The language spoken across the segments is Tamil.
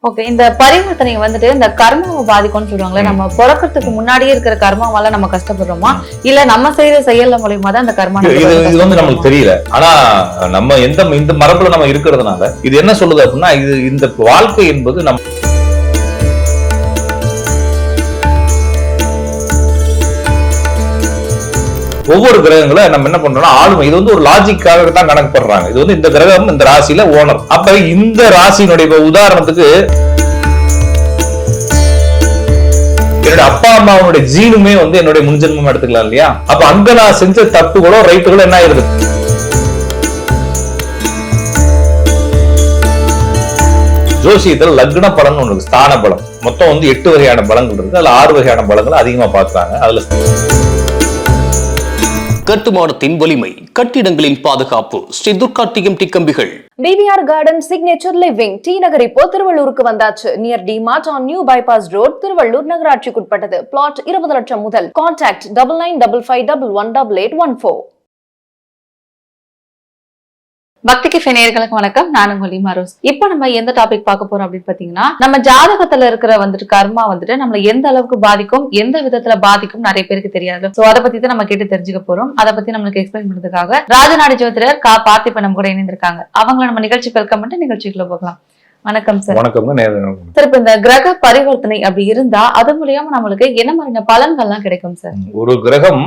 ஓகே, இந்த பரிவர்த்தனை வந்துட்டு இந்த கர்மாவை பாதிக்கும்னு சொல்லுவாங்களே, நம்ம பிறக்கிறதுக்கு முன்னாடியே இருக்கிற கர்மாவால நம்ம கஷ்டப்படுறோமா, இல்ல நம்ம செய்யற செயல்ல மூலியமா தான் அந்த கர்மா? இது வந்து நமக்கு தெரியல. ஆனா நம்ம இந்த மரபுல நம்ம இருக்கிறதுனால இது என்ன சொல்லுது அப்படின்னா, இது இந்த வாழ்க்கை என்பது நம்ம ஒவ்வொரு கிரகங்களை நம்ம என்ன பண்றோம்னா ஆளுமை, இது வந்து ஒரு லாஜிக்காக தான் கணக்கு பண்றாங்க. இது வந்து இந்த கிரகம் இந்த ராசியில ஓனர். அப்ப இந்த ராசியினுடைய உதாரணத்துக்கு என்னோட அப்பா அம்மாவுடைய ஜீனுமே வந்து என்னுடைய முன்ஜென்மம் எடுத்துக்கலாம் இல்லையா? அப்ப அங்க நான் செஞ்ச தப்புகளோ ரைட்டுகளோ என்ன ஆயிருது? ஜோசியத்துல லக்ன பலன் ஒண்ணு இருக்கு, ஸ்தான பலம். மொத்தம் வந்து 8 வகையான பலங்கள் இருக்கு. அதுல 6 வகையான பலங்கள் அதிகமா பார்க்கறாங்க. அதுல கட்டுமானத்தின் வலிமை, கட்டிடங்களின் பாதுகாப்பு, ஸ்ரீ துர்கா டிஎம்டி கம்பிகள். BVR Garden Signature Living T Nagar இப்போ திருவள்ளூருக்கு வந்தாச்சு. Near DMart on new bypass road, திருவள்ளூர் நகராட்சிக்குட்பட்டது. பிளாட் 20 லட்சம் முதல். கான்டாக்ட் 9955511814. பக்திக்கு நேயர்களுக்கு வணக்கம். நான் உங்கள் ரோஸ். இப்ப நம்ம எந்த டாபிக் பார்க்க போறோம் அப்படின்னு பாத்தீங்கன்னா, நம்ம ஜாதகத்துல இருக்கிற வந்துட்டு கர்மா வந்துட்டு நம்மள எந்த அளவுக்கு பாதிக்கும், எந்த விதத்துல பாதிக்கும் நிறைய பேருக்கு தெரியாது. சோ அதை பத்தி தான் நம்ம கேட்டு தெரிஞ்சுக்க போறோம். அதை பத்தி நம்மளுக்கு எக்ஸ்பிளைன் பண்றதுக்காக ராஜநாடி ஜோதிடர் கா பார்த்திபன் கூட இணைந்திருக்காங்க. அவங்கள நம்ம நிகழ்ச்சிக்கு வெல்கம் பண்ணிட்டு நிகழ்ச்சிக்குள்ள போகலாம். வணக்கம் சார். வணக்கம் சார். இப்ப இந்த கிரக பரிவர்த்தனை அப்படி இருந்தா அது மூலியமா நம்மளுக்கு என்ன மாதிரியான பலன்கள்லாம் கிடைக்கும் சார்? ஒரு கிரகம்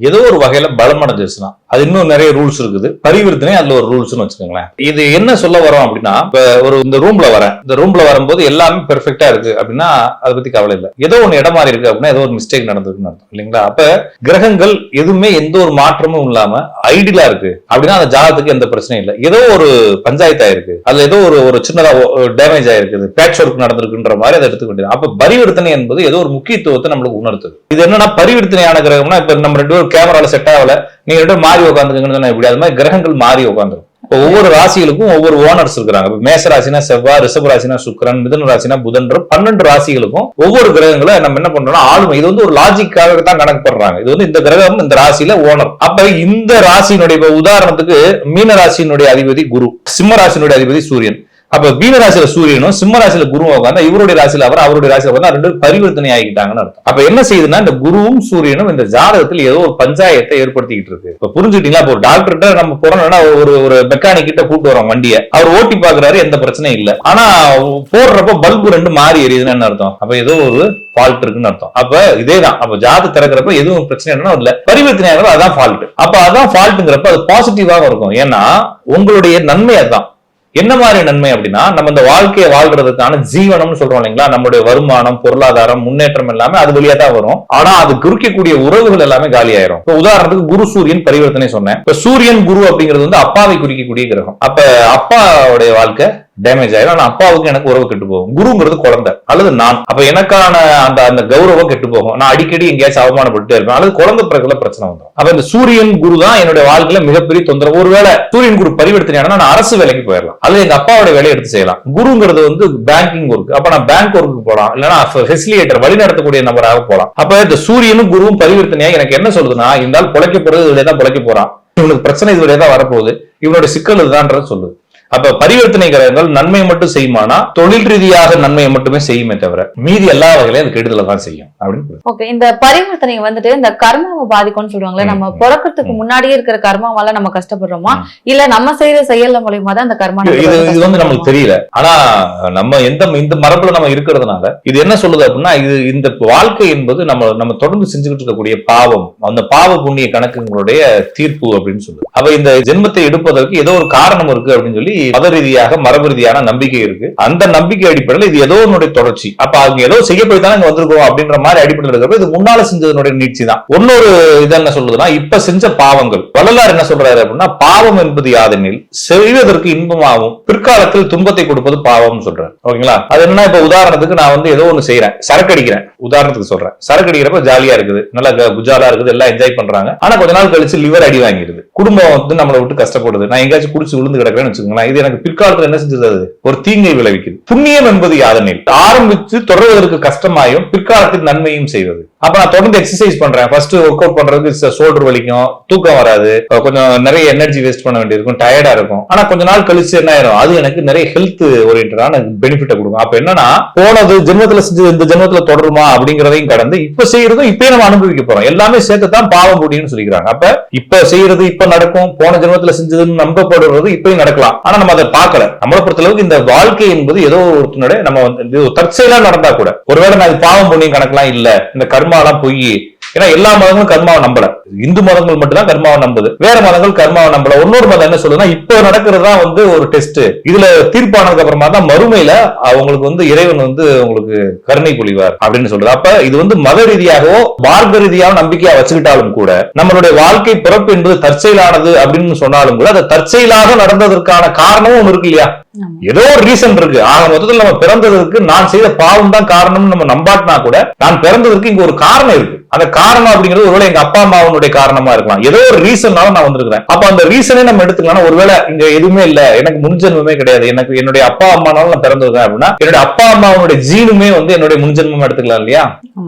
ஏதோ ஒரு வகையில பலம் அடைஞ்சிச்சுன்னா அது இன்னும் நிறைய ரூல்ஸ் இருக்குது. பரிவர்த்தனை அதுல ஒரு ரூல்ஸ்னு வச்சுக்கோங்களேன். இது என்ன சொல்ல வரோம் அப்படின்னா, இப்ப ஒரு இந்த ரூம்ல வரேன், இந்த ரூம்ல வரும்போது எல்லாமே பெர்ஃபெக்டா இருக்கு அப்படின்னா அதை பத்தி கவலை இல்லை. ஏதோ ஒண்ணு இடம் மாறி இருக்கு அப்படின்னா ஏதோ ஒரு மிஸ்டேக் நடந்திருக்குன்னு அர்த்தம் இல்லைங்களா? அப்ப கிரகங்கள் எதுவுமே எந்த ஒரு மாற்றமும் இல்லாம ஐடியலா இருக்கு அப்படின்னா அந்த ஜாதகத்துக்கு எந்த பிரச்சனையும் இல்லை. ஏதோ ஒரு பஞ்சாயத்து ஆயிருக்கு, அதுல ஏதோ ஒரு சின்னதா டேமேஜ் ஆயிருக்குது, பேட்ச் ஒர்க் நடந்திருக்குன்ற மாதிரி அதை எடுத்துக்க வேண்டியது. அப்ப பரிவர்த்தனை என்பது ஏதோ ஒரு முக்கியத்துவத்தை நம்மளுக்கு உணர்த்துது. இது என்னன்னா, பரிவர்த்தனையான கிரகம்னா இப்ப நம்ம 2 பேரும் கேமரால செட் ஆகல, நீங்க 2 பேரும் மாறி உட்காந்துக்கணும்னு எப்படி? அது மாதிரி கிரகங்கள் மாறி உட்காந்துரும். இப்போ ஒவ்வொரு ராசிகளுக்கும் ஒவ்வொரு ஓனர்ஸ் இருக்கிறாங்க. மேச ராசினா செவ்வாய், ரிஷப ராசினா சுக்கிரன், மிதுன ராசினா புதன். 12 ராசிகளுக்கும் ஒவ்வொரு கிரகங்களை நம்ம என்ன பண்றோம்னா ஆளுமை, இது வந்து ஒரு லாஜிக்காக தான் கணக்கு பண்றாங்க. இது வந்து இந்த கிரகம் இந்த ராசியில ஓனர். அப்ப இந்த ராசியினுடைய உதாரணத்துக்கு மீன ராசியினுடைய அதிபதி குரு, சிம்ம ராசியினுடைய அதிபதி சூரியன். அப்ப மீன ராசியில சூரியனும் சிம்ம ராசியில குருவும் உட்காந்தா இவருடைய ராசியில அவர், அவருடைய ராசியில உட்காந்தா 2 பரிவர்த்தனை ஆகிட்டாங்கன்னு அர்த்தம். அப்ப என்ன செய்யுதுன்னா, இந்த குருவும் சூரியனும் இந்த ஜாதகத்தில் ஏதோ ஒரு பஞ்சாயத்தை ஏற்படுத்திக்கிட்டு இருக்கு. இப்ப புரிஞ்சுக்கிட்டீங்களா? இப்போ ஒரு டாக்டர்கிட்ட நம்ம போறோம்னா ஒரு மெக்கானிக் கிட்ட கூட்டு வரோம் வண்டியை, அவர் ஓட்டி பாக்குறாரு, எந்த பிரச்சனையும் இல்ல. ஆனா போடுறப்ப பல்பு 2 மாறி எரியுதுன்னு என்ன அர்த்தம்? அப்ப ஏதோ ஒரு ஃபால்ட் இருக்குன்னு அர்த்தம். அப்ப இதேதான், அப்ப ஜாதகம் திறக்கிறப்ப எதுவும் பிரச்சனை இல்லைன்னா இல்ல, பரிவர்த்தனை ஆகிறது அதான் ஃபால்ட். அப்ப அதான் ஃபால்ட்டுங்கிறப்ப அது பாசிட்டிவாக இருக்கும். ஏன்னா உங்களுடைய நன்மை அதான். என்ன மாதிரி நன்மை அப்படின்னா, நம்ம இந்த வாழ்க்கையை வாழ்றதுக்கான ஜீவனம்னு சொல்றோம் இல்லைங்களா? நம்மளுடைய வருமானம், பொருளாதாரம், முன்னேற்றம் எல்லாமே அது வழியா தான் வரும். ஆனா அது குறிக்கக்கூடிய உறவுகள் எல்லாமே காலி ஆயிரும். இப்ப உதாரணத்துக்கு குரு சூரியன் பரிவர்த்தனை சொன்னேன். இப்ப சூரியன் குரு அப்படிங்கிறது வந்து அப்பாவை குறிக்கக்கூடிய கிரகம். அப்ப அப்பாவுடைய வாழ்க்கை டேமேஜ் ஆயிரும். ஆனா அப்பாவுக்கு எனக்கு உறவு கெட்டு போகும். குருங்கிறது குழந்தை அல்லது நான். அப்ப எனக்கான அந்த கௌரவம் கெட்டு போகும். நான் அடிக்கடி எங்கேயாச்சும் அவமானப்பட்டு இருப்பேன் அல்லது குழந்தை பிறகுல பிரச்சனை வந்துடும். அப்ப இந்த சூரியன் குரு தான் என்னுடைய வாழ்க்கையில மிகப்பெரிய தொந்தரவு. ஒருவேளை சூரியன் குரு பரிவர்த்தனை ஆனா நான் அரசு வேலைக்கு போயிடலாம் அல்லது எங்க அப்பாவோட வேலையை எடுத்து செய்யலாம். குருங்கிறது வந்து பேங்கிங் ஒர்க். அப்ப நான் பேங்க் ஒர்க்கு போலாம், இல்லைன்னா ஃபெசிலிட்டேட்டர் வழி நடத்தக்கூடிய நபராக போலாம். அப்ப இந்த சூரியனும் குருவும் பரிவர்த்தனையா எனக்கு என்ன சொல்லுதுன்னா, இந்த பொழைக்க போறது இதுல தான் பொழைக்க போறான், இவனுக்கு பிரச்சனை இதுல தான் வரப்போகுது, இவனுடைய சிக்கல் இதுதான்றது சொல்லுது. அப்ப பரிவர்த்தனை கிரகங்கள் நன்மை மட்டும் செய்யுமானா தொழில் ரீதியாக நன்மையை மட்டுமே செய்யுமே தவிர மீதி எல்லா வகையிலும் அது கெடுதல தான் செய்யும் அப்படின்னு. ஓகே, இந்த பரிவர்த்தனை வந்துட்டு இந்த கர்மாவை பாதிக்கும்னு சொல்லுவாங்களே, நம்ம பிறக்கிறதுக்கு முன்னாடியே இருக்கிற கர்மாவால நம்ம கஷ்டப்படுறோமா, இல்ல நம்ம செய்யற செயல்ல மூலியமா தான் அந்த கர்மா? இது வந்து நமக்கு தெரியல. ஆனா நம்ம இந்த மரபுல நம்ம இருக்கிறதுனால இது என்ன சொல்லுது அப்படின்னா, இது இந்த வாழ்க்கை என்பது நம்ம தொடர்ந்து செஞ்சுக்கிட்டு இருக்கக்கூடிய பாவம், அந்த பாவ புண்ணிய கணக்குகளுடைய தீர்ப்பு அப்படின்னு சொல்லுது. அப்ப இந்த ஜென்மத்தை எடுப்பதற்கு ஏதோ ஒரு காரணம் இருக்கு அப்படின்னு சொல்லி மத ரீதியாக மரபு ரீதியான நம்பிக்கை இருக்கு. அந்த நம்பிக்கை அடிப்படையில் இது ஏதோ ஒன்னுடைய தொடர்ச்சி. அப்ப அவங்க ஏதோ செய்ய போய் தானே இங்க வந்திருக்கோம் அப்படின்ற மாதிரி அடிப்படையில் இருக்கிறப்ப இது முன்னால செஞ்சதனுடைய நீட்சி தான். இன்னொரு இது என்ன சொல்றதுன்னா, இப்ப செஞ்ச பாவங்கள் வள்ளலார் என்ன சொல்றாரு அப்படின்னா, பாவம் என்பது யாதெனில் செய்வதற்கு இன்பமாகவும் பிற்காலத்தில் துன்பத்தை கொடுப்பது பாவம் சொல்றாரு. ஓகேங்களா? அது என்ன, இப்ப உதாரணத்துக்கு நான் வந்து ஏதோ ஒண்ணு செய்யறேன், சரக்கு அடிக்கிறேன், உதாரணத்துக்கு சொல்றேன். சரக்கு அடிக்கிறப்ப ஜாலியா இருக்குது, நல்லா குஜாலா இருக்குது, எல்லாம் என்ஜாய் பண்றாங்க. ஆனா கொஞ்ச நாள் கழிச்சு லிவர் அடி வாங்கிடுது, குடும்பம் வந்து நம்மளை விட்டு கஷ்டப்படுது, நான் எங்கேயாச்சும் குடிச்சு விழுந்து கிடக்கிறேன்னு வச்சுக்கோங்களேன். இது எனக்கு பிற்காலத்துல என்ன செஞ்சது, ஒரு தீங்கை விளைவிக்குது. புண்ணியம் என்பது யாதெனில் ஆரம்பித்து தொடர்வதற்கு கஷ்டமாயும் பிற்காலத்தில் நன்மையும் செய்வது. அப்ப நான் தொடர்ந்து எக்ஸசைஸ் பண்றேன். ஃபர்ஸ்ட் ஒர்க் அவுட் பண்றதுக்கு ஷோல்டர் வலிக்கும், தூக்கம் வராது, கொஞ்சம் நிறைய எனர்ஜி வேஸ்ட் பண்ண வேண்டியிருக்கும், டயர்டா இருக்கும். ஆனா கொஞ்ச நாள் கழிச்சு என்ன ஆயிரும், அது எனக்கு நிறைய ஹெல்த் ஓரியன்டான பெனிஃபிட்டை கொடுக்கும். அப்ப என்னன்னா போனது ஜென்மத்துல செஞ்சு இந்த ஜென்மத்துல தொடருமா அப்படிங்கறதையும் கடந்து இப்ப செய்யறதும் இப்பயே நம்ம அனுபவிக்க போறோம். எல்லாமே சேர்த்து தான் பாவம் முடியும்னு சொல்லிக்கிறாங்க. அப்ப இப்ப செய்யறது இப்ப நடக்கும், போன ஜென்மத்துல செஞ்சதுன்னு நம்பப்படுறது இப்பயும் நடக்கலாம். ஆனா நம்ம அதை பார்க்கல. நம்மளை பொறுத்தளவுக்கு இந்த வாழ்க்கை என்பது ஏதோ ஒருத்தனுடைய நம்ம வந்து தற்செயலா நடந்தா கூட, ஒருவேளை நான் பாவம் புண்ணியம் கணக்கெல்லாம் இல்ல, இந்த கர்மாலாம் பொய். ஏன்னா எல்லா மதங்களும் கர்மாவை நம்பல. இந்து மதங்கள் மட்டும்தான் கர்மாவை நம்புது, வேற மதங்கள் கர்மாவை நம்பல. இன்னொரு மதம் என்ன சொல்லுதுன்னா, இப்போ நடக்கிறதா வந்து ஒரு டெஸ்ட், இதுல தீர்ப்பானதுக்கு அப்புறமா தான் மறுமையில அவங்களுக்கு வந்து இறைவன் வந்து உங்களுக்கு கருணை பொழிவார் அப்படின்னு சொல்றது. அப்ப இது வந்து மத ரீதியாகவோ மார்க்க ரீதியாகவும் நம்பிக்கையா வச்சுக்கிட்டாலும் கூட, நம்மளுடைய வாழ்க்கை பிறப்பு என்பது தற்செயலானது அப்படின்னு சொன்னாலும் கூட, அது தற்செயலாக நடந்ததற்கான காரணமும் ஒண்ணு இருக்கு இல்லையா? ஏதோ ஒரு ரீசன் இருக்கு. ஆக மொத்தத்தில் நம்ம பிறந்ததற்கு நான் செய்த பாவம் தான் காரணம் நம்ம நம்பாட்டினா கூட, நான் பிறந்ததற்கு இங்க ஒரு காரணம் இருக்கு. அந்த காரணம் அப்படிங்கிறது ஒருவேளை எங்க அப்பா அம்மாவுடைய காரணமா இருக்கலாம், ஏதோ ஒரு ரீசன்னால நான் வந்திருக்கிறேன். அப்ப அந்த ரீசனே நம்ம எடுத்துக்கலாம். ஒருவேளை இங்க எதுவுமே இல்ல, எனக்கு முன்ஜென்மமே கிடையாது, எனக்கு என்னுடைய அப்பா அம்மானால நான் பிறந்திருக்கேன் அப்படின்னா, என்னுடைய அப்பா அம்மாவுடைய ஜீனுமே வந்து என்னுடைய முன்ஜென்மம் எடுத்துக்கலாம் இல்லையா?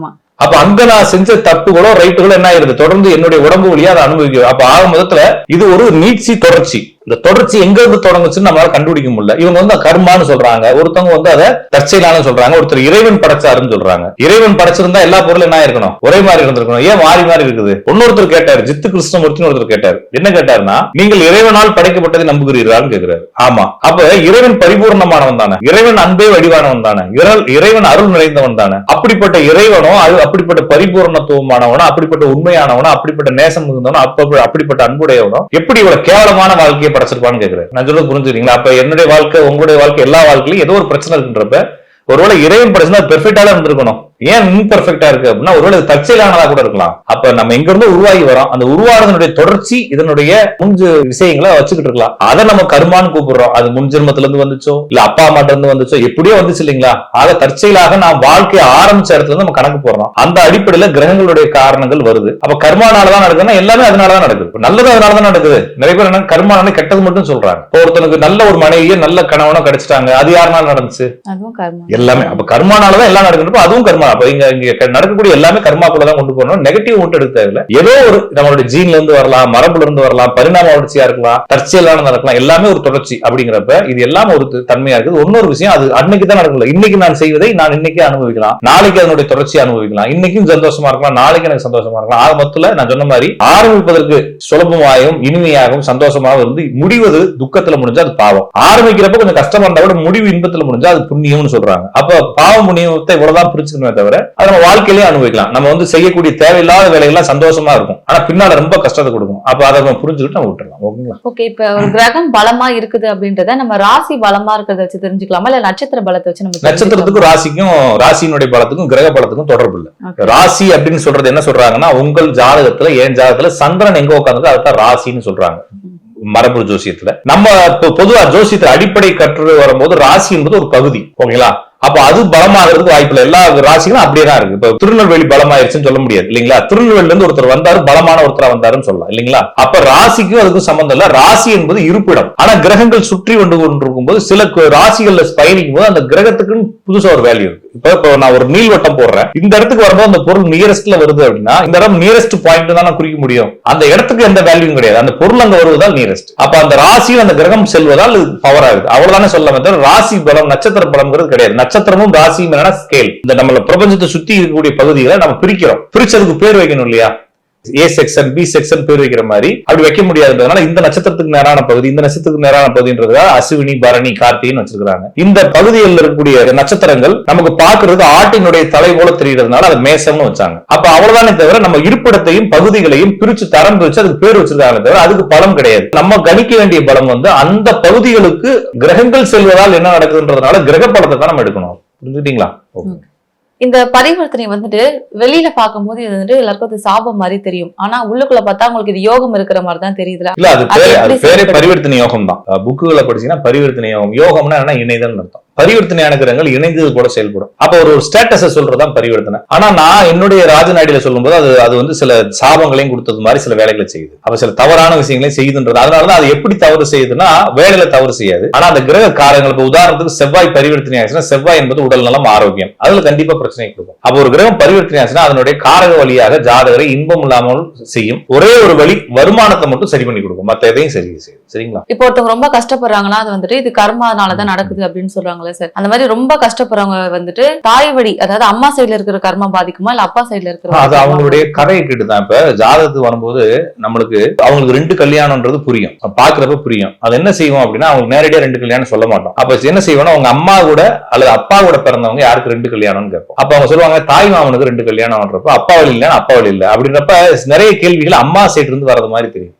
அப்ப அங்க நான் செஞ்ச தப்புகளோ ரைட்டுகளோ என்ன ஆயிருது, தொடர்ந்து என்னுடைய உடம்பு வழியா அதை அனுபவிக்கும். அப்ப ஆக மொத்தத்துல இது ஒரு நீட்சி தொடர்ச்சி. இந்த தொடர்ச்சி எங்க இருந்து தொடங்குச்சுன்னு நம்மளால கண்டுபிடிக்க முடியல. இவங்க வந்து கர்மான்னு சொல்றாங்க, ஒருத்தவங்க வந்து அதை தற்செயலான சொல்றாங்க, ஒருத்தர் இறைவன் படைச்சாருன்னு சொல்றாங்க. இறைவன் படைச்சிருந்தா எல்லா பொருளும் என்ன இருக்கணும், ஒரே மாதிரி இருந்திருக்கணும், ஏன் மாறி மாறி இருக்குது? இன்னொருத்தர் கேட்டாரு, ஜித்து கிருஷ்ணமூர்த்தின்னு ஒருத்தர் கேட்டாரு. என்ன கேட்டாருன்னா, நீங்கள் இறைவனால் படைக்கப்பட்டதை நம்புகிறீர்களான்னு கேட்கிறாரு. ஆமா. அப்ப இறைவன் பரிபூர்ணமானவன் தானே, இறைவன் அன்பே வடிவானவன் தானே, இறைவன் அருள் நிறைந்தவன் தானே. அப்படிப்பட்ட இறைவனோ, அப்படிப்பட்ட பரிபூர்ணத்துவமானவனோ, அப்படிப்பட்ட உண்மையானவனோ, அப்படிப்பட்ட நேசம் இருந்தவனோ, அப்படிப்பட்ட அன்புடையவனோ எப்படி இவ்வளவு கேவலமான வாழ்க்கையை படைச்சிருப்பான்னு கேக்குறேன். நான் சொல்ல புரிஞ்சுக்கிறீங்களா? அப்ப என்னுடைய வாழ்க்கை, உங்களுடைய வாழ்க்கை, எல்லா வாழ்க்கையிலும் ஏதோ ஒரு பிரச்சனை இருக்குன்றப்ப, ஒருவேளை இறைவன் படைச்சா பெர்ஃபெக்டால இருந்திருக்கணும், ஏன் இன்பெர்ஃபெக்டா இருக்கு அப்படின்னா, ஒருவேளை தற்செயலானதா கூட இருக்கலாம். அப்ப நம்ம எங்க இருந்து உருவாகி வரோம், அந்த உருவானதனுடைய தொடர்ச்சி இதனுடைய முஞ்சு விஷயங்களை வச்சுக்கிட்டு இருக்கலாம். அதை நம்ம கர்மான்னு கூப்பிடுறோம். அது முன் ஜென்மத்துல இருந்து வந்துச்சோ இல்ல அப்பா அம்மாட்ட இருந்து வந்துச்சோ எப்படியோ வந்துச்சு இல்லைங்களா? ஆக தற்செயலாக நான் வாழ்க்கையை ஆரம்பிச்ச இடத்துல இருந்து நம்ம கணக்கு போடுறோம். அந்த அடிப்படையில கிரகங்களுடைய காரணங்கள் வருது. அப்ப கர்மானாலதான் நடக்குதுன்னா எல்லாமே அதனாலதான் நடக்குது. நல்லது அதனாலதான் நடக்குது. நிறைய பேர் என்ன கர்மானால கெட்டது மட்டும் சொல்றாங்க. ஒருத்தனுக்கு நல்ல ஒரு மனைவியை நல்ல கணவனோ கிடைச்சிட்டாங்க, அது யாருனால நடந்துச்சு? எல்லாமே. அப்ப கர்மானாலதான் எல்லாம் நடக்குறப்ப அதுவும் கர்மா. அப்ப இங்க நடக்கக்கூடிய எல்லாமே கர்மாக்குள்ள தான் கொண்டு போகணும். நெகட்டிவ் மட்டும் எடுக்க தேவையில்லை. ஏதோ ஒரு நம்மளுடைய ஜீன்ல இருந்து வரலாம், மரபுல இருந்து வரலாம், பரிணாம வளர்ச்சியா இருக்கலாம், தற்செயலான நடக்கலாம், எல்லாமே ஒரு தொடர்ச்சி. அப்படிங்கிறப்ப இது எல்லாம் ஒரு தன்மையா இருக்குது. இன்னொரு விஷயம், அது அன்னைக்கு தான் நடக்கல. இன்னைக்கு நான் செய்வதை நான் இன்னைக்கே அனுபவிக்கலாம், நாளைக்கு அதனுடைய தொடர்ச்சியை அனுபவிக்கலாம். இன்னைக்கும் சந்தோஷமா இருக்கலாம், நாளைக்கு எனக்கு சந்தோஷமா இருக்கலாம். ஆக மொத்தத்துல நான் சொன்ன மாதிரி ஆரம்பிப்பதற்கு சுலபமாகவும் இனிமையாகவும் சந்தோஷமாகவும் இருந்து முடிவது துக்கத்துல முடிஞ்சா அது பாவம். ஆரம்பிக்கிறப்ப கொஞ்சம் கஷ்டமா இருந்தா கூட முடிவு இன்பத்துல முடிஞ்சா அது புண்ணியம்னு சொல்றாங்க. அப்ப பாவம் புண்ணியத்தை இவ்வளவுதான் பிரிச்சுக்கணுமே தவிர அதை நம்ம வாழ்க்கையிலேயே அனுபவிக்கலாம். நம்ம வந்து செய்யக்கூடிய தேவையில்லாத வேலைகள்லாம் சந்தோஷமா இருக்கும், ஆனா பின்னால ரொம்ப கஷ்டத்தை கொடுக்கும். அப்ப அதை நம்ம புரிஞ்சுக்கிட்டு நம்ம விட்டுறலாம். ஓகேங்களா? ஓகே. இப்ப ஒரு கிரகம் பலமா இருக்குது அப்படின்றத நம்ம ராசி பலமா இருக்கிறத வச்சு தெரிஞ்சுக்கலாமா, இல்ல நட்சத்திர பலத்தை வச்சு நம்ம? நட்சத்திரத்துக்கும் ராசிக்கும், ராசியினுடைய பலத்துக்கும் கிரக பலத்துக்கும் தொடர்பு இல்லை. ராசி அப்படின்னு சொல்றது என்ன சொல்றாங்கன்னா, உங்கள் ஜாதகத்துல, என் ஜாதகத்துல சந்திரன் எங்க உட்கார்ந்து அதுதான் ராசின்னு சொல்றாங்க மரபு ஜோசியத்துல. நம்ம பொதுவா ஜோசியத்துல அடிப்படை கற்று வரும்போது ராசி என்பது ஒரு பகுதி. ஓகேங்களா? அப்ப அது பலமாகிறதுக்கு வாய்ப்பு இல்லை. எல்லா ராசிகளும் அப்படியே தான் இருக்கு. இப்ப திருநெல்வேலி பலமாயிருச்சுன்னு சொல்ல முடியாது இல்லைங்களா? திருநெல்வேலில இருந்து ஒருத்தர் வந்தாரு, பலமான ஒருத்தரா வந்தாருன்னு சொல்லலாம் இல்லைங்களா? அப்ப ராசிக்கும் அதுக்கும் சம்பந்தம் இல்ல. ராசி என்பது இருப்பிடம். ஆனா கிரகங்கள் சுற்றி வந்து கொண்டிருக்கும் போது சில ராசிகள்ல பயணிக்கும் போது அந்த கிரகத்துக்குன்னு புதுசா ஒரு வேல்யூ இருக்கு. இப்ப நான் ஒரு நீள்வட்டம் போடுறேன், இந்த இடத்துக்கு வரும்போது அந்த பொருள் நியரஸ்ட்ல வருது அப்படின்னா, இந்த இடம் நியரஸ்ட் பாயிண்ட் தான் நான் குறிக்க முடியும். அந்த இடத்துக்கு எந்த வேல்யூவும் கிடையாது, அந்த பொருள் அங்க வருவதால் நியரஸ்ட். அப்ப அந்த ராசியில் அந்த கிரகம் செல்வதால் பவர் ஆகுது. அவ்வளவுதானே சொல்ல. ராசி பலம் நட்சத்திர பலம்ங்கிறது கிடையாது. நட்சத்திரமும் ராசியும் ஸ்கேல். இந்த நம்ம பிரபஞ்சத்தை சுத்தி இருக்கக்கூடிய பகுதிகளை நம்ம பிரிக்கிறோம். பிரிச்சதுக்கு பேர் வைக்கணும் இல்லையா? ஏ செக்ஷன், பி செக்ஷன் பேர் வைக்கிற மாதிரி அப்படி வைக்க முடியாதுன்றதுனால இந்த நட்சத்திரத்துக்கு நேரான பகுதி, இந்த நட்சத்திரத்துக்கு நேரான பகுதின்றதுக்காக அஸ்வினி, பரணி, கார்த்தின்னு வச்சிருக்காங்க. இந்த பகுதிகளில் இருக்கக்கூடிய நட்சத்திரங்கள் நமக்கு பாக்குறது ஆட்டினுடைய தலை போல தெரிகிறதுனால அதை மேசம்னு வச்சாங்க. அப்ப அவ்வளவுதானே தவிர நம்ம இருப்பிடத்தையும் பகுதிகளையும் பிரிச்சு தரம் பிரிச்சு அதுக்கு பேர் வச்சிருக்காங்க தவிர அதுக்கு பலம் கிடையாது. நம்ம கணிக்க வேண்டிய பலம் வந்து அந்த பகுதிகளுக்கு கிரகங்கள் செல்வதால் என்ன நடக்குதுன்றதுனால கிரக பலத்தை தான் நம்ம எடுக்கணும். புரிஞ்சுட்டீங்களா? இந்த பரிவர்த்தனை வந்துட்டு வெளியில பார்க்கும்போது இது வந்துட்டு எல்லாருக்கும் அது சாபம் மாதிரி தெரியும், ஆனா உள்ளுக்குள்ள பார்த்தா உங்களுக்கு இது யோகம் இருக்கிற மாதிரி தான் தெரியுதுல? இல்ல, அது பேரே பரிவர்த்தனை யோகம் தான். புக்குகளை படிச்சீங்கன்னா பரிவர்த்தனை யோகம், யோகம்னா என்ன, இணைதல் அர்த்தம். பரிவர்த்தனையான கிரகங்கள் இணைந்தது கூட செயல்படும். அப்ப ஒரு ஸ்டேட்டஸை சொல்றதுதான் பரிவர்த்தனை. ஆனா நான் என்னுடைய ராஜநாடியில சொல்லும்போது அது வந்து சில சாபங்களையும் கொடுத்தது மாதிரி சில வேலைகளை செய்யுது. அப்ப சில தவறான விஷயங்களையும் செய்யுதுன்றது. அதனாலதான் அது எப்படி தவறு செய்யுதுன்னா வேலையில தவறு செய்யாது. ஆனா அந்த கிரக காரங்கள் இப்ப உதாரணத்துக்கு செவ்வாய் பரிவர்த்தனை ஆச்சுன்னா செவ்வாய் என்பது உடல் நலம் ஆரோக்கியம், அதுல கண்டிப்பா பிரச்சனை கொடுக்கும். அப்ப ஒரு கிரகம் பரிவர்த்தனை ஆச்சுன்னா அதனுடைய காரக வழியாக ஜாதகரை இன்பம் இல்லாமல் செய்யும். ஒரே ஒரு வழி வருமானத்தை மட்டும் சரி பண்ணி கொடுக்கும், மத்த எதையும் சரி செய்யும். சரிங்களா? இப்போ ஒருத்தவங்க ரொம்ப கஷ்டப்படுறாங்கன்னா அது வந்துட்டு இது கர்மானாலதான் நடக்குது அப்படின்னு சொல்றாங்களே சார், அந்த மாதிரி ரொம்ப கஷ்டப்படுறவங்க வந்துட்டு தாய் வழி, அதாவது அம்மா சைடுல இருக்கிற கர்மா பாதிக்குமா இல்ல அப்பா சைடுல இருக்கிற? அது அவங்களுடைய கதையை கேட்டுதான். இப்ப ஜாதகத்துக்கு வரும்போது நம்மளுக்கு அவங்களுக்கு 2 கல்யாணம்ன்றது புரியும், பாக்குறப்ப புரியும். அது என்ன செய்வோம் அப்படின்னா அவங்க நேரடியா 2 கல்யாணம் சொல்ல மாட்டோம். அப்ப என்ன செய்வோம்னா அவங்க அம்மா கூட அல்லது அப்பா கூட பிறந்தவங்க யாருக்கு 2 கல்யாணம்னு கேட்போம். அப்ப அவங்க சொல்லுவாங்க தாய் மாமனுக்கு 2 கல்யாணம் பண்றப்ப அப்பா வழி இல்ல அப்பா வழி இல்ல அப்படின்றப்ப நிறைய கேள்விகள் அம்மா சைடு இருந்து வர்றது மாதிரி தெரியும்.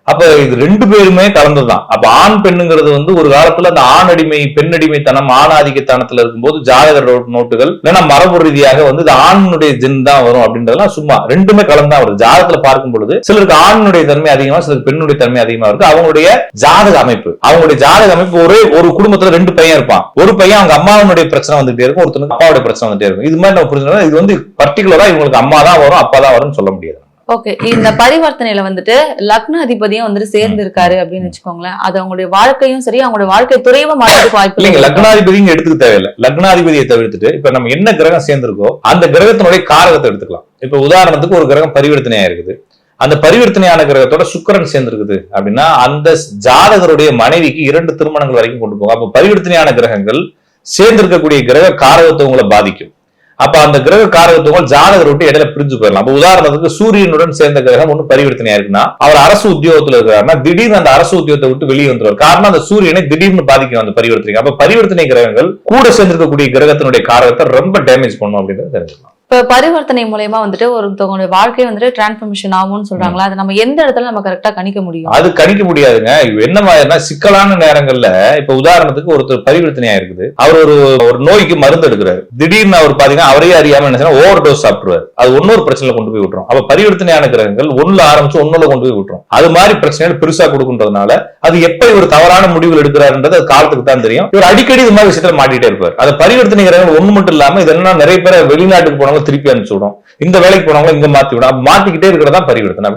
அப்ப இது 2 பேருமே கலந்துதான். அப்ப ஆண் பெண்ணுங்கிறது வந்து ஒரு காலத்துல அந்த ஆண் அடிமை பெண் அடிமைத்தனம் ஆணாதிக்கத்தனத்துல இருக்கும்போது ஜாதக நோட்டுகள் இல்லைன்னா மரபு ரீதியாக வந்து இது ஆணுடைய ஜென் தான் வரும் அப்படின்றதெல்லாம் சும்மா 2மே கலந்துதான் வருது. ஜாதகத்துல பார்க்கும் பொழுது சிலருக்கு ஆணுடைய தன்மை அதிகமா சிலருக்கு பெண்ணுடைய தன்மை அதிகமா இருக்கு. அவங்களுடைய ஜாதக அமைப்பு ஒரே ஒரு குடும்பத்துல 2 பையன் இருப்பான். ஒரு பையன் அவங்க அம்மாவுடைய பிரச்சனை வந்துட்டே இருக்கும், ஒருத்தனுக்கு அப்பாவுடைய பிரச்சனை வந்துட்டே இருக்கும். இது மாதிரி நம்ம புரிஞ்சுக்கணும். இது வந்து பர்டிகுலரா இவங்களுக்கு அம்மா தான் வரும் அப்பா தான் வரும்னு சொல்ல முடியாது. ஓகே, இந்த பரிவர்த்தனையில வந்துட்டு லக்ன அதிபதியும் வந்துட்டு சேர்ந்து இருக்காரு அப்படின்னு வச்சுக்கோங்களேன், அது அவங்களுடைய வாழ்க்கையும் சரி அவங்களுடைய வாழ்க்கை துறையும் மாறதுக்கு வாய்ப்பு இல்லைங்க. லக்னாதிபதியும் எடுத்துக்க தேவையில்லை. லக்னாதிபதியை தவிர்த்துட்டு இப்ப நம்ம என்ன கிரகம் சேர்ந்திருக்கோ அந்த கிரகத்தினுடைய காரகத்தை எடுத்துக்கலாம். இப்ப உதாரணத்துக்கு ஒரு கிரகம் பரிவர்த்தனையா இருக்குது, அந்த பரிவர்த்தனையான கிரகத்தோட சுக்கிரன் சேர்ந்திருக்குது அப்படின்னா அந்த ஜாதகருடைய மனைவிக்கு 2 திருமணங்கள் வரைக்கும் கொண்டு போகும். அப்ப பரிவர்த்தனையான கிரகங்கள் சேர்ந்திருக்கக்கூடிய கிரக காரகத்தை உங்களை பாதிக்கும். அப்ப அந்த கிரக காரகத்துவங்கள் ஜாதகரை விட்டு இடையில பிரிஞ்சு போயிடலாம். அப்ப உதாரணத்துக்கு சூரியனுடன் சேர்ந்த கிரகம் ஒண்ணு பரிவர்த்தனையா இருக்குன்னா அவர் அரசு உத்தியோகத்துல இருக்கிறாருன்னா திடீர்னு அந்த அரசு உத்தியோகத்தை விட்டு வெளியே வந்துருவார். காரணம் அந்த சூரியனை திடீர்னு பாதிக்கும் அந்த பரிவர்த்தனை. அப்ப பரிவர்த்தனை கிரகங்கள் கூட சேர்ந்திருக்கக்கூடிய கிரகத்தினுடைய காரகத்தை ரொம்ப டேமேஜ் பண்ணும் அப்படின்றத தெரிஞ்சுக்கலாம். இப்ப பரிவர்த்தனை மூலமா வந்துட்டு ஒருத்தவங்களுடைய வாழ்க்கையை வந்துட்டு டிரான்ஸ்ஃபர்மேஷன் ஆகும்னு சொல்றாங்களா, அது நம்ம எந்த இடத்துல நம்ம கரெக்டா கணிக்க முடியும்? அது கணிக்க முடியாதுங்க. என்ன மாதிரினா சிக்கலான நேரங்கள்ல இப்ப உதாரணத்துக்கு ஒருத்தர் பரிவர்த்தனையா இருக்குது, அவர் ஒரு நோய்க்கு மருந்து எடுக்கிறாரு, திடீர்னு அவர் பாத்தீங்கன்னா அவரே அறியாம என்ன ஓவர் டோஸ் சாப்பிடுவார், அது இன்னொரு பிரச்சனையில கொண்டு போய் விட்டுரும். அப்ப பரிவர்த்தனையான கிரகங்கள் ஒண்ணுல ஆரம்பிச்சு ஒண்ணுல கொண்டு போய் விட்டுரும். அது மாதிரி பிரச்சனைகள் பெருசா கொடுக்குன்றதுனால அது எப்ப இவர் தவறான முடிவுகள் எடுக்கிறாருன்றது அது காலத்துக்கு தான் தெரியும். இவர் அடிக்கடி இது மாதிரி விஷயத்துல மாட்டிட்டே இருப்பார். அது பரிவர்த்தனை கிரகங்கள் ஒண்ணு மட்டும் இல்லாம இதெல்லாம் நிறைய பேர் வெளிநாட்டுக்கு போனவங்க திருப்பி அனுப்பிச்சு விடும், இந்த வேலைக்கு போனவங்க இங்க மாத்தி விடும், மாத்திக்கிட்டே இருக்கிறதா பரிவர்த்தனை.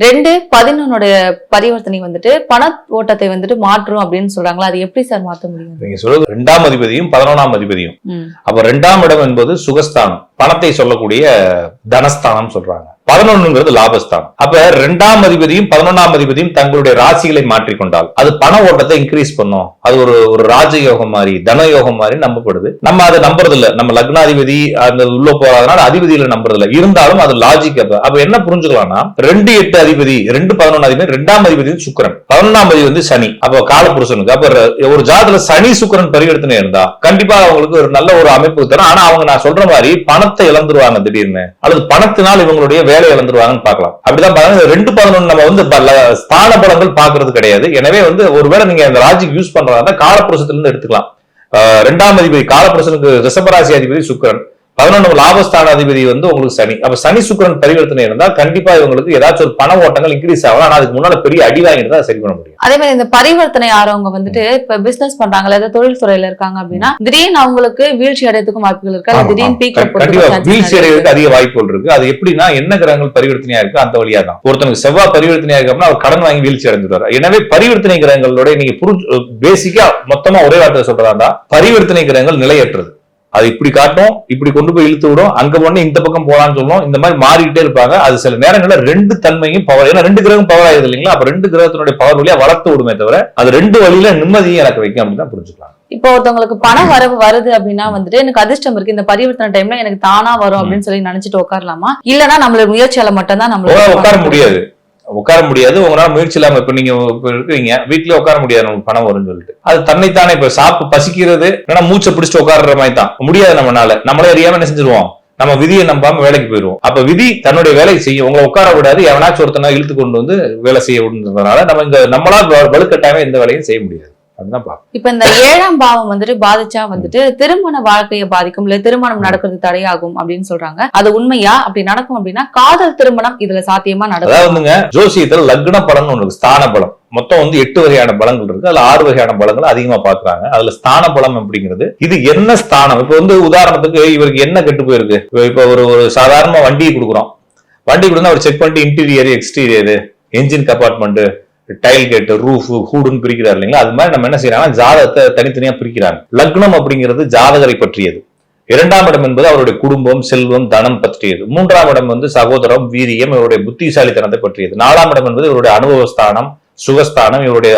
2-11 பரிவர்த்தனை வந்துட்டு பண ஓட்டத்தை வந்துட்டு மாற்றும் அப்படின்னு சொல்றாங்களா, அது எப்படி சார் மாற்ற முடியும்? நீங்க சொல்றது 2ஆம் அதிபதியும் 11ஆம் அதிபதியும். அப்ப 2ஆம் இடம் என்பது சுகஸ்தானம், பணத்தை சொல்லக்கூடிய தனஸ்தானம் சொல்றாங்க. 11ங்கிறது லாபஸ்தானம். அப்ப 2ஆம் அதிபதியும் 11ஆம் அதிபதியும் தங்களுடைய ராசிகளை மாற்றிக்கொண்டால் அது பண ஓட்டத்தை இன்க்ரீஸ் பண்ணும். அது ஒரு ராஜயோகம் மாதிரி தனயோகம் மாதிரி நம்பப்படுது. நம்ம அதை நம்புறது இல்ல. நம்ம லக்னாதிபதி அந்த உள்ள போறாதனால அதிபதியில நம்புறது இல்ல. இருந்தாலும் அது லாஜிக். அப்ப என்ன புரிஞ்சுக்கலாம்னா 2-8 அதிபதி 2-11 அதிபதி 2ஆம் அதிபதி சுக்கிரன், 11ஆம் அதிபதி வந்து சனி. அப்ப காலபுருஷனுக்கு அப்ப ஒரு ஜாதகத்துல சனி சுக்கிரன் பரிவர்த்தனை இருந்தா கண்டிப்பா அவங்களுக்கு ஒரு நல்ல ஒரு அமைப்பு தரும். ஆனா அவங்க நான் சொல்ற மாதிரி பணத்தை இழந்துருவாங்க திடீர்னு, அல்லது பணத்தினால் இவங்களுடைய வேலை இழந்துருவாங்கன்னு பார்க்கலாம். அப்படிதான் பாருங்க. 2-11 நம்ம வந்து ஸ்தான பலங்கள் பாக்குறது கிடையாது. எனவே வந்து ஒருவேளை நீங்க அந்த லாஜிக் யூஸ் பண்றதா காலபுருஷத்துல இருந்து எடுத்துக்கலாம். 2ஆம் அதிபதி காலபுருஷனுக்கு ரிஷபராசி அதிபதி சுக்கிரன், 11 லாபஸ்தான அதிபதி வந்து உங்களுக்கு சனி. அப்ப சனி சுக்கிரன் பரிவர்த்தனை இருந்தா கண்டிப்பா இவங்களுக்கு ஏதாச்சும் ஒரு பண ஓட்டங்கள் இன்க்ரீஸ் ஆகும். ஆனா அதுக்கு முன்னால பெரிய அடி வாங்கிட்டு தான் சரி பண்ண முடியும். அதே மாதிரி இந்த பரிவர்த்தனை ஆறவங்க வந்துட்டு இப்ப பிசினஸ் பண்றாங்க, ஏதாவது தொழில் துறையில இருக்காங்க அப்படின்னா திடீர்னு அவங்களுக்கு வீழ்ச்சி அடையறதுக்கும் வாய்ப்புகள் இருக்கு. திடீர்னு பீக்ல வீழ்ச்சி அடைவதற்கு அதிக வாய்ப்புகள் இருக்கு. அது எப்படின்னா என்ன கிரகங்கள் பரிவர்த்தனையா இருக்கு அந்த வழியா தான். ஒருத்தனுக்கு செவ்வாய் பரிவர்த்தனையா இருக்கு அப்படின்னா அவர் கடன் வாங்கி வீழ்ச்சி அடைஞ்சிருவார். எனவே பரிவர்த்தனை கிரகங்களோட நீங்க பேசிக்கா மொத்தமா ஒரே வார்த்தை சொல்றதா பரிவர்த்தனை கிரகங்கள் நிலையற்றது. அது இப்படி காட்டும், இப்படி கொண்டு போய் இழுத்து விடும், அங்க பொண்ணு இந்த பக்கம் போலான்னு சொல்லுவோம். இந்த மாதிரி மாறிக்கிட்டே இருப்பாங்க. அது சில நேரங்களில் 2 தன்மையும் பவர், ஏன்னா 2 கிரகம் பவர் ஆகுது இல்லைங்களா. அப்ப 2 கிரகத்தினுடைய பவர் வழியா வளர்த்து விடுமே தவிர அது 2 வழியில நிம்மதியை எனக்கு வைக்கும் அப்படின்னு தான் புரிஞ்சுக்கலாம். இப்போ ஒருத்தவங்களுக்கு பண வரவு வருது அப்படின்னா வந்துட்டு எனக்கு அதிர்ஷ்டம் இருக்கு, இந்த பரிவர்த்தனை டைம்ல எனக்கு தானா வரும் அப்படின்னு சொல்லி நினைச்சிட்டு உட்காரலாமா? இல்லன்னா நம்மளோட முயற்சியால மட்டும் தான் நம்மளால உட்கார முடியாது. உங்களால முயற்சி இல்லாம இப்ப நீங்க இருக்கீங்க வீட்டுல உட்கார முடியாது, நமக்கு பணம் வரும்னு சொல்லிட்டு அது தன்னைத்தானே இப்ப பசிக்கிறது ஏன்னா மூச்சை பிடிச்சிட்டு உட்கார்ற மாதிரி தான் முடியாது. நம்மளே அறியாம என்ன செஞ்சிருவோம், நம்ம விதியை நம்பாம வேலைக்கு போயிருவோம். அப்ப விதி தன்னுடைய வேலையை செய்யும், உங்களை உட்கார விடாது, எவனாச்சும் ஒருத்தனா இழுத்து கொண்டு வந்து வேலை செய்ய விடுறதுனால நம்ம இங்க நம்மளா வலுக்கட்டாயமே எந்த வேலையும் செய்ய முடியாது. அப்படின்னு தான் பார்க்கணும். இப்ப இந்த 7ஆம் பாவம் வந்துட்டு பாதிச்சா வந்துட்டு திருமண வாழ்க்கையை பாதிக்கும், இல்ல திருமணம் நடக்கிறது தடையாகும் அப்படின்னு சொல்றாங்க. அது உண்மையா? அப்படி நடக்கும் அப்படின்னா காதல் திருமணம் இதுல சாத்தியமா நடக்கும்? அதாவதுங்க, ஜோசியத்துல லக்ன பலன் ஒண்ணு இருக்கு, ஸ்தான பலம். மொத்தம் வந்து 8 வகையான பலங்கள் இருக்கு. அதுல 6 வகையான பலங்கள் அதிகமா பாக்குறாங்க. அதுல ஸ்தான பலம் அப்படிங்கிறது இது என்ன ஸ்தானம். இப்ப வந்து உதாரணத்துக்கு இவருக்கு என்ன கெட்டு போயிருக்கு. இப்ப ஒரு சாதாரண வண்டியை கொடுக்குறோம். வண்டி கொடுத்தா அவர் செக் பண்ணிட்டு interior, exterior, engine compartment, tailgate, roof, ஹூடுன்னு பிரிக்கிறார் இல்லைங்களா. அது மாதிரி நம்ம என்ன செய்யறாங்கன்னா ஜாதகத்தை தனித்தனியா பிரிக்கிறாங்க. லக்னம் அப்படிங்கிறது ஜாதகரை பற்றியது. 2ஆம் இடம் என்பது அவருடைய குடும்பம், செல்வம், தனம் பற்றியது. 3ஆம் இடம் வந்து சகோதரம், வீரியம், இவருடைய புத்திசாலித்தனத்தை பற்றியது. 4ஆம் இடம் என்பது இவருடைய அனுபவஸ்தானம், சுகஸ்தானம், இவருடைய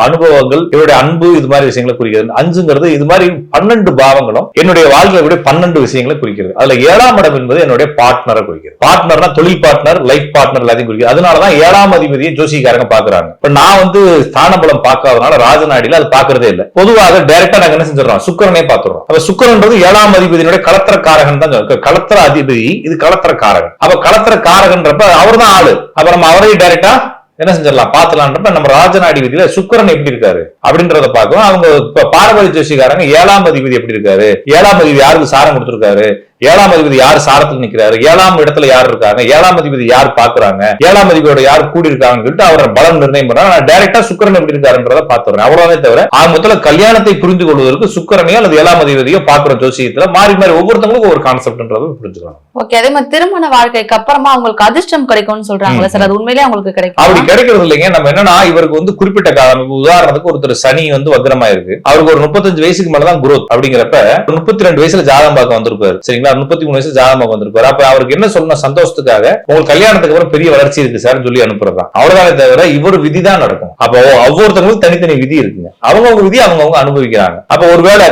அனுபவங்கள், இவருடைய அன்பு, இது மாதிரி விஷயங்களை குறிக்கிறது. 5ங்கிறது இது மாதிரி 12 பாவங்களும் என்னுடைய வாழ்க்கையை விட 12 விஷயங்களை குறிக்கிறது. அதுல 7ஆம் இடம் என்பது என்னுடைய பார்ட்னரை குறிக்கிறது. பார்ட்னர்னா தொழில் பார்ட்னர், லைஃப் பார்ட்னர் எல்லாத்தையும் குறிக்கிறது. அதனாலதான் 7ஆம் அதிபதியை ஜோசிக்காரங்க பாக்குறாங்க. இப்ப நான் வந்து ஸ்தான பலம் பார்க்காதனால ராஜநாடியில அது பாக்குறதே இல்லை. பொதுவாக டைரக்டா நாங்க என்ன செஞ்சிடறோம், சுக்கிரனே பார்த்துறோம். அப்ப சுக்கிரன்றது 7ஆம் அதிபதியினுடைய களத்திர காரகன் தான். களத்திர அதிபதி இது களத்திர காரகன். அப்ப களத்திர காரகன்றப்ப அவர் தான் ஆளு. அப்ப நம்ம அவரையும் டைரக்டா என்ன செஞ்சிடலாம், பார்த்துலான்றப்ப நம்ம ராஜநாடி விதியில சுக்கிரன் எப்படி இருக்காரு அப்படின்றத பார்க்கலாம். அவங்க இப்ப பாரம்பரிய ஜோசிக்காரங்க 7ஆம் அதிபதி எப்படி இருக்காரு, 7ஆம் அதிபதி யாருக்கு சாரம் கொடுத்திருக்காரு, 7ஆம் அதிபதி யார் சாரத்தில் நிக்கிறாரு, 7ஆம் இடத்துல யார் இருக்காங்க, 7ஆம் அதிபதி யார் பாக்குறாங்க, 7ஆம் அதிபதியோட யார் கூடி இருக்காங்கன்னு சொல்லிட்டு அவரை பலம் நிர்ணயம் பண்றாங்க. நான் டைரக்டா சுக்கிரன் எப்படி இருக்காருன்றத பாத்துறேன். அவ்வளவுதானே தவிர ஆரம்பத்துல கல்யாணத்தை புரிந்து கொள்வதற்கு சுக்கிரனையோ அல்லது 7ஆம் அதிபதியோ பாக்குற ஜோசியத்துல மாறி மாறி ஒவ்வொருத்தவங்களுக்கும் ஒரு கான்செப்ட்ன்றத புரிஞ்சுக்கலாம். ஓகே, அதே மாதிரி திருமண வாழ்க்கைக்கு அப்புறமா அவங்களுக்கு அதிர்ஷ்டம் கிடைக்கும்னு சொல்றாங்களா சார், அது உண்மையிலேயே அவங்களுக்கு கிடைக்கும்? அப்படி கிடைக்கிறது இல்லைங்க. நம்ம என்னன்னா இவருக்கு வந்து குறிப்பிட்ட காலம், உதாரணத்துக்கு ஒருத்தர் சனி வந்து வக்ரமா இருக்கு, அவருக்கு ஒரு 35 வயசுக்கு மேலதான் குரோத். அப்படிங்கிறப்ப 32 வயசுல ஜாதகம் பார்க்க வந்திருப்பாரு, சரிங்களா, 33 வயசு ஜாதகம் வந்திருப்பாரு. அப்ப அவருக்கு என்ன சொல்லணும், சந்தோஷத்துக்காக உங்களுக்கு கல்யாணத்துக்கு அப்புறம் பெரிய வளர்ச்சி இருக்கு சார் சொல்லி அனுப்புறதுதான். அவ்வளவுதானே தவிர இவர் விதிதான் நடக்கும். அப்போ ஒவ்வொருத்தவங்களுக்கும் தனித்தனி விதி இருக்குங்க. அவங்கவுங்க விதி அவங்கவுங்க அனுபவிக்கிறாங்க. அப்ப ஒருவேளை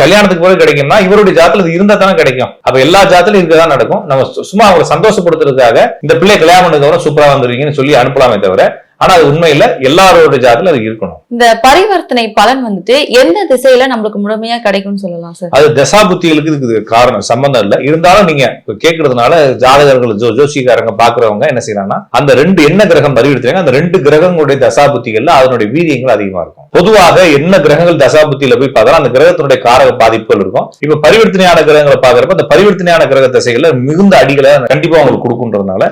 கல்யாணத்துக்கு பிறகு கிடைக்கும்னா இவருடைய ஜாதத்துல இருந்தா தானே கிடைக்கும். அப்ப எல்லா ஜாதத்திலும் இருக்கதான் நடக்கும். நம்ம சும்மா அவங்களை சந்தோஷப்படுத்துறதுக்காக இந்த பிள்ளை கல்யாணம் பண்ணதுக்கு அப்புறம் சூப்பரா வந்துருவீங்கன்னு சொல்லி அனுப்பலாமே தவிர, ஆனா அது உண்மையில எல்லாரோட ஜாதத்துல அது இருக்கணும். இந்த பரிவர்த்தனை பலன் வந்துட்டு எந்த திசையில நம்மளுக்கு முழுமையா கிடைக்கும்னு சொல்லலாம் சார்? அது தசா புத்திகளுக்கு இதுக்கு காரணம் சம்பந்தம் இல்ல. இருந்தாலும் நீங்க கேட்கறதுனால ஜாதகர்கள் ஜோசிக்காரங்க பாக்குறவங்க என்ன செய்யறாங்கன்னா அந்த 2 என்ன கிரகம் பரிவர்த்தனை, அந்த 2 கிரகங்களுடைய தசா புத்திகள்ல அதனுடைய வீரியங்கள் அதிகமா இருக்கும். பொதுவாக என்ன கிரகங்கள் தசா புத்தியில போய் பார்த்தா அந்த கிரகத்தினுடைய காரக பாதிப்புகள் இருக்கும். இப்ப பரிவர்த்தனையான கிரகங்களை பாக்குறப்ப அந்த பரிவர்த்தனையான கிரக திசைகள்ல மிகுந்த அடிகளை கண்டிப்பா அவங்களுக்கு கொடுக்குன்றதுனால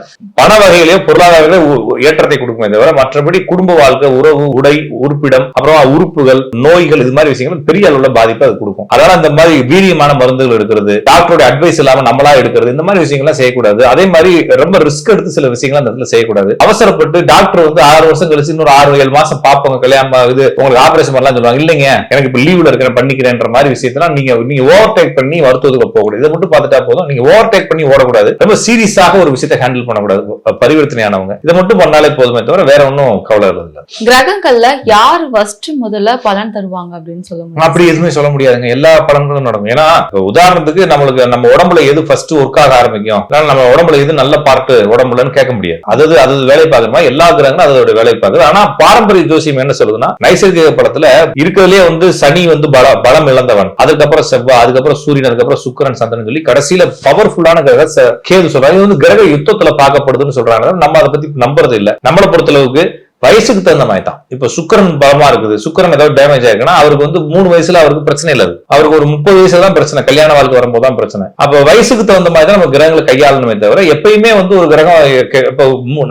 பண வகையிலேயே பொருளாதார ஏற்றத்தை கொடுக்குமே தவிர மற்றபடி குடும்ப வாழ்க்கை, உறவு, உடை, உறுப்பிடம், அப்புறம் உறுப்புகள், நோய்கள், இது மாதிரி விஷயங்கள் பெரிய அளவுல பாதிப்பு அது கொடுக்கும். அதனால அந்த மாதிரி வீரியமான மருந்துகள் எடுக்கிறது, டாக்டரோட அட்வைஸ் இல்லாம நம்மளா எடுக்கிறது, இந்த மாதிரி விஷயங்கள்லாம் செய்யக்கூடாது. அதே மாதிரி ரொம்ப ரிஸ்க் எடுத்து சில விஷயங்கள் அந்த இடத்துல செய்யக்கூடாது. அவசரப்பட்டு டாக்டர் வந்து 6 வருஷம் கழிச்சு இன்னொரு 6-7 மாசம் பார்ப்போங்க, கல்யாணம் இது உங்களுக்கு ஆபரேஷன் பண்ணலாம் சொல்லுவாங்க. இல்லைங்க எனக்கு இப்ப லீவ்ல இருக்கிறேன் பண்ணிக்கிறேன்ற மாதிரி விஷயத்தெல்லாம் நீங்க ஓவர்டேக் பண்ணி மருத்துவத்துக்கு போகக்கூடாது. இதை மட்டும் பார்த்துட்டா போதும். நீங்க ஓவர்டேக் பண்ணி ஓடக்கூடாது. ரொம்ப சீரியஸாக ஒரு விஷயத்தை ஹேண்டில் பண்ணக்கூடாது. பரிவர்த்தனையானவங்க இதை மட்டும் பண்ணாலே போதுமே தவிர வேற ஒன்றும் கவலை இல்லை. கிரகங்கள்ல யார் ஃபர்ஸ்ட் முதல்ல பலன் தருவாங்க அப்படின்னு சொல்ல முடியும்? அப்படி எதுவுமே சொல்ல முடியாதுங்க. எல்லா பலன்களும் நடக்கும். ஏன்னா உதாரணத்துக்கு நம்ம உடம்புல எது ஃபர்ஸ்ட் ஒர்க் ஆக ஆரம்பிக்கும், நம்ம உடம்புல எது நல்ல பார்ட் உடம்புலன்னு கேட்க முடியாது. அது வேலை பார்க்கணுமா, எல்லா கிரகங்களும் அதோட வேலை பார்க்குது. ஆனா பாரம்பரிய ஜோசியம் என்ன சொல்லுதுன்னா, நைசர்கிக படத்துல இருக்கிறதுலே வந்து சனி வந்து பலம் இழந்தவன், அதுக்கப்புறம் செவ்வாய், அதுக்கப்புறம் சூரியன், அதுக்கப்புறம் சுக்கிரன், சந்திரன் சொல்லி கடைசியில பவர்ஃபுல்லான கிரக கேது சொல்றாங்க. இது வந்து கிரக யுத்தத்துல பார்க்கப்படுதுன்னு சொல்றாங்க. நம்ம அதை பத்தி நம்புறது இல்ல. நம்மளை பொறுத்தளவுக்கு வயசுக்கு தகுந்த மாதிரி தான். இப்ப சுக்கிரன் பலமா இருக்குது, சுக்கிரன் ஏதாவது டேமேஜ் ஆயிருக்குன்னா அவருக்கு வந்து 3 வயசுல அவருக்கு பிரச்சனை இல்லை. அவருக்கு ஒரு 30 வயசுல தான் பிரச்சனை, கல்யாண வாழ்க்கை வரும்போது தான் பிரச்சனை. அப்ப வயசுக்கு தகுந்த மாதிரி தான் நம்ம கிரகங்களை கையாளணுமே தவிர எப்பயுமே வந்து ஒரு கிரகம் இப்ப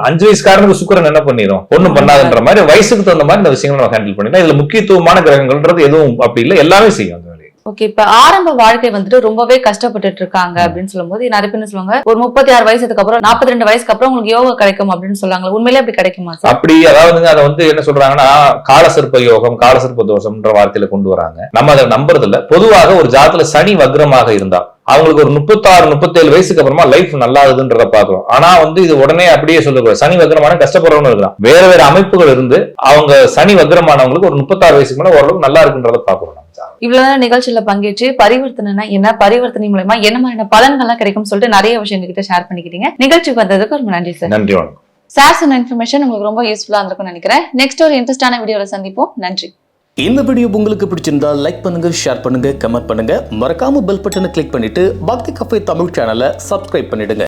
5 வயசுக்காரனுக்கு சுக்கிரன் என்ன பண்ணிடும், ஒண்ணும் பண்ணாதுன்ற மாதிரி வயசுக்கு தகுந்த மாதிரி இந்த விஷயங்களை நம்ம ஹேண்டில் பண்ணிக்கலாம். இதுல முக்கியத்துவமான கிரகங்கள்ன்றது எதுவும் அப்படி இல்லை, எல்லாமே செய்யும். ஓகே, இப்ப ஆரம்ப வாழ்க்கை வந்துட்டு ரொம்பவே கஷ்டப்பட்டுட்டு இருக்காங்க அப்படின்னு சொல்லும் போது நிறைய பேர் சொல்லுவாங்க ஒரு 36 வயசுக்கு அப்புறம் 42 வயசுக்கு அப்புறம் உங்களுக்கு யோகா கிடைக்கும் அப்படின்னு சொல்றாங்க. உண்மையிலே அப்படி கிடைக்குமா சார்? அப்படி அதாவதுங்க அதை வந்து என்ன சொல்றாங்கன்னா காலசர்ப்ப யோகம், காலசர்ப்ப தோஷம்ன்ற வார்த்தையில கொண்டு வராங்க. நம்ம அதை நம்புறது இல்ல. பொதுவாக ஒரு ஜாதத்துல சனி வக்ரமாக இருந்தா அவங்களுக்கு ஒரு 36-37 வயசுக்கு அப்புறமா லைஃப் நல்லா இருக்குன்றத பாக்குறோம். ஆனா வந்து இது உடனே அப்படியே சொல்லக்கூடாது. சனி வக்ரமான கஷ்டப்படுறவங்க இருக்கலாம், வேற வேற அமைப்புகள் இருந்து அவங்க சனி வக்ரமானவங்களுக்கு ஒரு 36 வயசுக்கு மேல ஓரளவுக்கு நல்லா இருக்குன்றத பாக்குறோம். இவ்வளவு நிகழ்ச்சியில பங்கேற்று பரிவர்த்தனை என்ன, பரிவர்த்தனை மூலமா என்ன மாதிரியான பலன்கள்லாம் கிடைக்கும் சொல்லிட்டு நிறைய விஷயம் கிட்ட ஷேர் பண்ணிக்கிட்டீங்க. நிகழ்ச்சிக்கு வந்ததுக்கு ரொம்ப நன்றி சார். நன்றி. வணக்கம் சார். சொன்ன இன்ஃபர்மேஷன் உங்களுக்கு ரொம்ப யூஸ்ஃபுல்லா இருந்திருக்கும்னு நினைக்கிறேன். நெக்ஸ்ட் ஒரு இன்ட்ரெஸ்டான வீடியோல சந்திப்போம். நன்றி. இந்த வீடியோ உங்களுக்கு பிடிச்சிருந்தா லைக் பண்ணுங்க, ஷேர் பண்ணுங்க, கமெண்ட் பண்ணுங்க. மறக்காம பெல் பட்டனை கிளிக் பண்ணிட்டு பக்தி கஃபே தமிழ் சேனலை சப்ஸ்கிரைப் பண்ணிடுங்க.